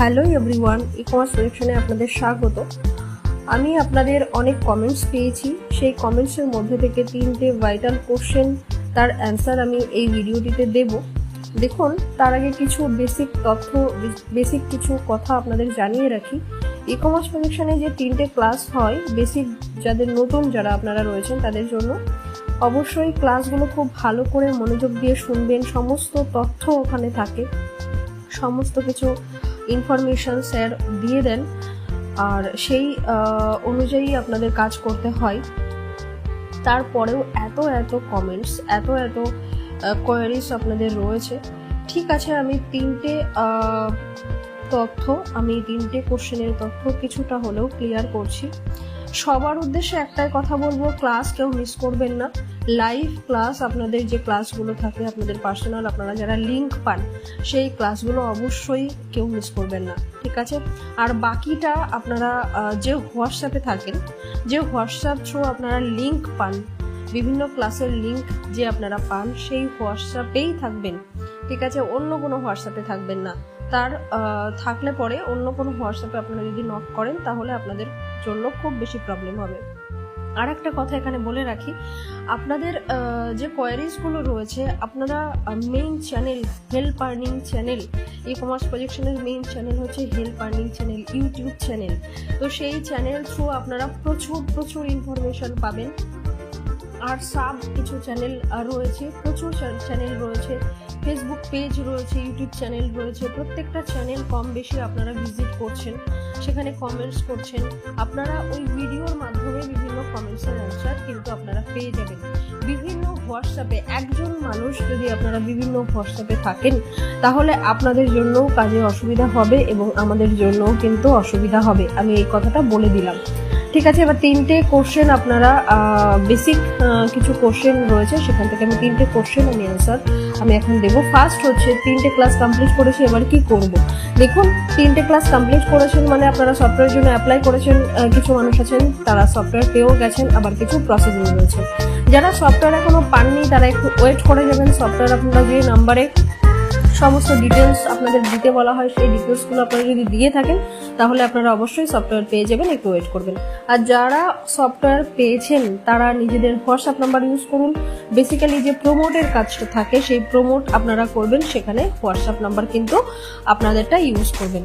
Hello everyone, e-commerce প্রজেকশনে আপনাদের স্বাগত। আমি আপনাদের অনেক কমেন্টস পেয়েছি, সেই কমেন্টসের মধ্যে থেকে 3টে ভাইটাল কোশ্চেন তার অ্যান্সার আমি এই ভিডিওটিতে দেব। দেখুন, তার আগে কিছু বেসিক তথ্য, বেসিক কিছু কথা আপনাদের জানিয়ে রাখি। ই-কমার্স প্রজেকশনে যে 3টে ক্লাস হয়, বেসিক যাদের নতুন যারা আপনারা রয়েছেন তাদের জন্য অবশ্যই ক্লাসগুলো খুব ভালো করে মনোযোগ দিয়ে শুনবেন। সমস্ত তথ্য ওখানে থাকে, সমস্ত কিছু ইনফরমেশন স্যার দিয়ে দেন, আর সেই অনুযায়ী আপনাদের কাজ করতে হয়। তারপরেও এত কমেন্টস, এত কোয়ারিজ আপনাদের রয়েছে। ঠিক আছে, আমি 3টে কোশ্চেনের তথ্য কিছুটা হলেও ক্লিয়ার করছি। সবার উদ্দেশ্যে একটাই কথা বলবো, ক্লাস কেউ মিস করবেন না। লাইভ ক্লাস, আপনাদের যে ক্লাসগুলো থাকে আপনাদের পার্সোনাল, আপনারা যারা লিঙ্ক পান সেই ক্লাসগুলো অবশ্যই কেউ মিস করবেন না, ঠিক আছে? আর বাকিটা আপনারা যে হোয়াটসঅ্যাপে থাকেন, যে হোয়াটসঅ্যাপ থ্রু আপনারা লিঙ্ক পান, বিভিন্ন ক্লাসের লিঙ্ক যে আপনারা পান সেই হোয়াটসঅ্যাপেই থাকবেন, ঠিক আছে? অন্য কোনো হোয়াটসঅ্যাপে থাকবেন না। তার থাকলে পরে অন্য কোনো হোয়াটসঅ্যাপে আপনারা যদি নক করেন তাহলে আপনাদের জন্য খুব বেশি প্রবলেম হবে। আর একটা কথা এখানে বলে রাখি, আপনাদের যে কোয়ারিজগুলো রয়েছে, আপনারা main channel help earning channel, e-commerce প্রজেকশনের মেইন চ্যানেল হচ্ছে help earning channel, YouTube channel. তো সেই চ্যানেল থ্রু আপনারা প্রচুর ইনফরমেশন পাবেন। আর কিছু চ্যানেল রয়েছে, প্রচুর চ্যানেল রয়েছে, ফেসবুক পেজ রয়েছে, ইউটিউব চ্যানেল রয়েছে। প্রত্যেকটা চ্যানেল কম বেশি আপনারা ভিজিট করছেন, সেখানে কমেন্টস করছেন। আপনারা ওই ভিডিওর মাধ্যমে বিভিন্ন কমেন্টসের অ্যান্সার কিন্তু আপনারা পেয়ে যাবেন। বিভিন্ন হোয়াটসঅ্যাপে একজন মানুষ যদি আপনারা বিভিন্ন হোয়াটসঅ্যাপে থাকেন তাহলে আপনাদের জন্যও কাজে অসুবিধা হবে এবং আমাদের জন্যও কিন্তু অসুবিধা হবে, আমি এই কথাটা বলে দিলাম, ঠিক আছে? এবার 3টে কোশ্চেন আপনারা বেসিক কিছু কোশ্চেন রয়েছে, সেখান থেকে আমি 3টে কোশ্চেন অ্যান্সার আমি এখন দেবো। ফার্স্ট হচ্ছে, 3টে ক্লাস কমপ্লিট করেছি, এবার কি করব? দেখুন, 3টে ক্লাস কমপ্লিট করেছেন মানে আপনারা সফটওয়্যারের জন্য অ্যাপ্লাই করেছেন। কিছু মানুষ আছেন তারা সফটওয়্যার পেয়েও গেছেন, আবার কিছু প্রসেসিং রয়েছে। যারা সফটওয়্যার এখনো পাননি তারা একটু ওয়েট করে যাবেন। সফটওয়্যার আপনারা যে নাম্বারে সমস্ত ডিটেলস আপনাদের দিতে বলা হয় সেই ডিটেলসগুলো আপনারা যদি দিয়ে থাকেন তাহলে আপনারা অবশ্যই সফটওয়্যার পেয়ে যাবেন, একটু ওয়েট করবেন। আর যারা সফটওয়্যার পেয়েছেন তারা নিজেদের হোয়াটসঅ্যাপ নাম্বার ইউজ করুন। বেসিক্যালি যে প্রমোটের কাজটা থাকে সেই প্রমোট আপনারা করবেন, সেখানে হোয়াটসঅ্যাপ নাম্বার কিন্তু আপনাদেরটা ইউজ করবেন।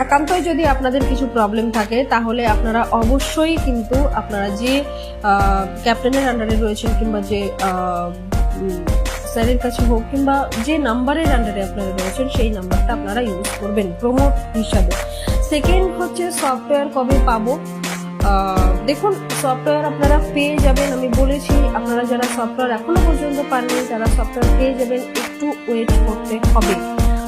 একান্তই যদি আপনাদের কিছু প্রবলেম থাকে তাহলে আপনারা অবশ্যই কিন্তু আপনারা যে ক্যাপ্টেনের আন্ডারে রয়েছেন কিংবা যে স্যারের কাছে হোক কিংবা যে নাম্বারের আন্ডারে আপনারা রয়েছেন সেই নাম্বারটা আপনারা ইউজ করবেন প্রমোট হিসাবে। সেকেন্ড হচ্ছে, সফটওয়্যার কবে পাবো? দেখুন, সফটওয়্যার আপনারা পেয়ে যাবেন, আমি বলেছি আপনারা যারা সফটওয়্যার এখনো পর্যন্ত পাননি তারা সফটওয়্যার পেয়ে যাবেন, একটু ওয়েট করতে হবে।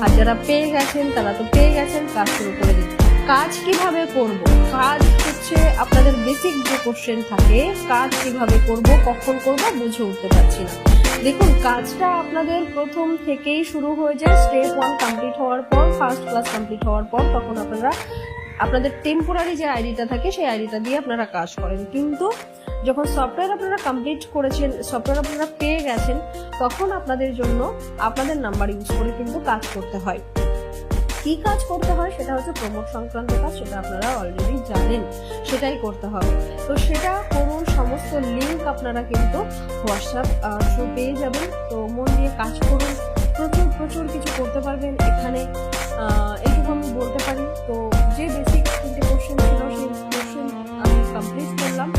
আর যারা পেয়ে গেছেন তারা তো পেয়ে গেছেন, কাজ শুরু করে দিন। কাজ কিভাবে করব? কাজ হচ্ছে আপনাদের বেসিক যে কোশ্চেন থাকে, কাজ কিভাবে করব, কখন করব বুঝে উঠতে পারছি না। দেখুন, কাজটা আপনাদের প্রথম থেকেই শুরু হয়ে যায়। স্টেপ 1 কমপ্লিট হওয়ার পর, ফার্স্ট ক্লাস কমপ্লিট হওয়ার পর তখন আপনারা আপনাদের টেম্পোরারি যে আইডিটা থাকে সেই আইডিটা দিয়ে আপনারা কাজ করেন। কিন্তু যখন সফটওয়্যার আপনারা কমপ্লিট করেছেন, সফটওয়্যার আপনারা পেয়ে গেছেন, তখন আপনাদের জন্য আপনাদের নাম্বার ইউজ করে কিন্তু কাজ করতে হয়। কি কাজ করতে হয় সেটা হচ্ছে প্রমোট সংক্রান্ত কাজ, সেটা আপনারা অলরেডি জানেন, সেটাই করতে হবে। তো সেটা করুন, সমস্ত লিঙ্ক আপনারা কিন্তু হোয়াটসঅ্যাপ থ্রু পেয়ে যাবেন। তো মন দিয়ে কাজ করুন, প্রচুর কিছু করতে পারবেন এখানে, এইটুকু আমি বলতে পারি। তো যে বেসিক 3টে কোশ্চেন ছিল সেই কোশ্চেন আমি কমপ্লিট করলাম।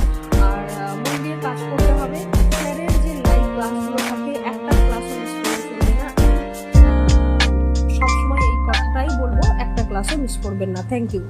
আর মন দিয়ে কাজ করতে হবে। স্যারের যে লাইভ ক্লাসগুলো থাকে, একটা ক্লাসও মিস করে চলবে না। সবসময় এই কথাটাই বলবো, একটা ক্লাসও মিস করবেন না। Thank you.